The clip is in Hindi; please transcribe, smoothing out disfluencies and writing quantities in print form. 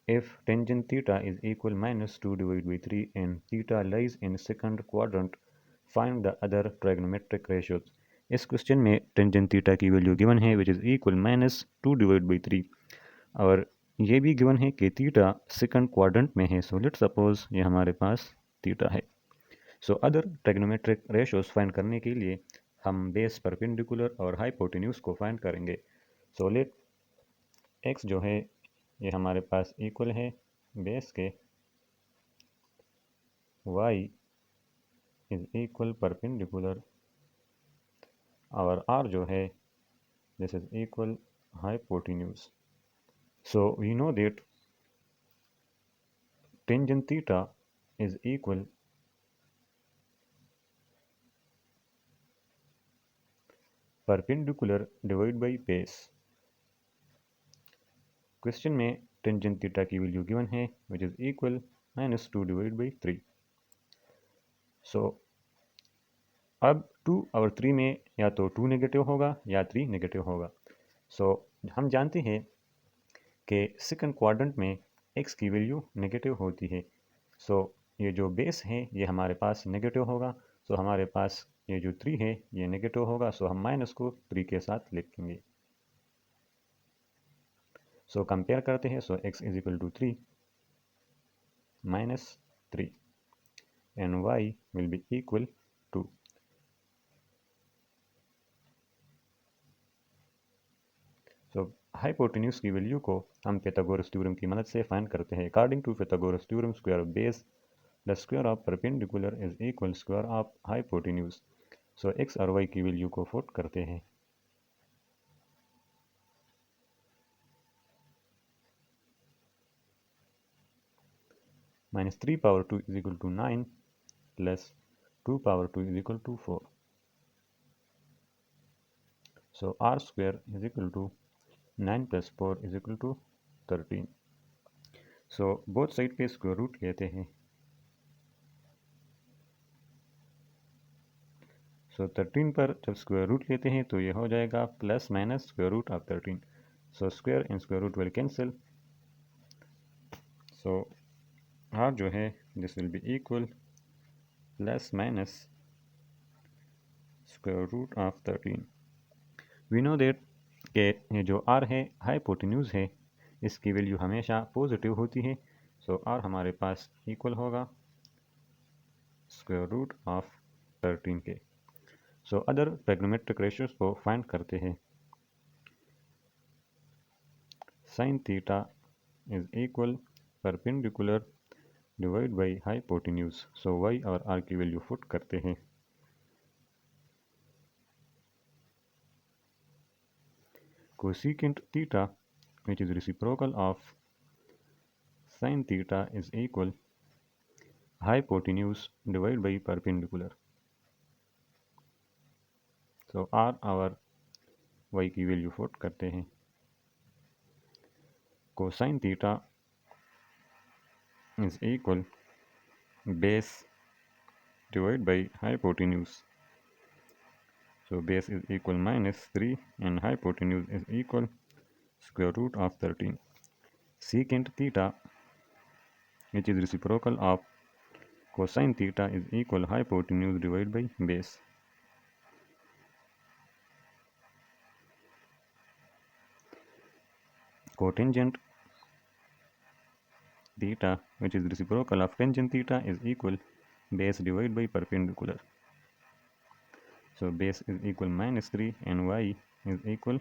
If tangent theta is equal minus 2 divided by 3 and theta lies in second quadrant, find the other trigonometric ratios. इस क्वेश्चन में टेंजेंट थीटा की वैल्यू गिवन है which is equal minus 2 divide by 3 और ये भी गिवन है कि थीटा सेकंड क्वाड्रेंट में है. सो लेट सपोज ये हमारे पास थीटा है. So other trigonometric ratios find करने के लिए हम बेस परपेंडिकुलर और हाइपोटेन्यूज को फाइंड करेंगे. सो लेट एक्स जो है ये हमारे पास इक्वल है बेस के y इज इक्वल परपेंडिकुलर और r जो है this is equal hypotenuse. So we know that tangent theta is equal perpendicular divided by base. Question में टेंजेंट थीटा की वैल्यू गिवन है which is equal minus 2 divide by 3. सो अब 2 और 3 में या तो 2 नेगेटिव होगा या 3 नेगेटिव होगा. सो हम जानते हैं कि सेकंड क्वाड्रेंट में x की वैल्यू नेगेटिव होती है. सो ये जो बेस है ये हमारे पास नेगेटिव होगा. सो हमारे पास ये जो 3 है ये नेगेटिव होगा. सो हम माइनस को 3 के साथ लिखेंगे. सो कंपेयर करते हैं. So x is equal to 3 minus 3 and y will be equal to. So hypotenuse की वैल्यू को हम pythagoras थ्योरम की मदद से फाइंड करते हैं. According to pythagoras theorem square of base the square of perpendicular is equal square of hypotenuse. So x और y की वैल्यू को पुट करते हैं. minus 3 power 2 is equal to 9 plus 2 power 2 is equal to 4. So r square is equal to 9 plus 4 is equal to 13. So both side पे स्क्वायर रूट लेते हैं. सो 13 पर जब स्क्वायर रूट लेते हैं तो ये हो जाएगा plus minus square root of 13. So square and square root will cancel. So r जो है this will be equal plus minus square root of 13. We know that कि ये जो r है हाइपोटेन्यूज है इसकी वैल्यू हमेशा पॉजिटिव होती है. सो r हमारे पास इक्वल होगा स्क्वायर रूट ऑफ 13 के. सो अदर ट्रिग्नोमेट्रिक रेशियोज को फाइंड करते हैं. Sine theta is equal perpendicular divide by hypotenuse. So y और r की वैल्यू पुट करते हैं. Cosecant theta which is reciprocal of sin theta is equal hypotenuse divided by perpendicular. So r और y की वैल्यू पुट करते हैं. Cosine theta is equal base divided by hypotenuse. So base is equal minus 3 and hypotenuse is equal square root of 13. Secant theta which is reciprocal of cosine theta is equal hypotenuse divided by base. Cotangent theta which is reciprocal of tangent theta is equal base divided by perpendicular. So base is equal minus 3 and y is equal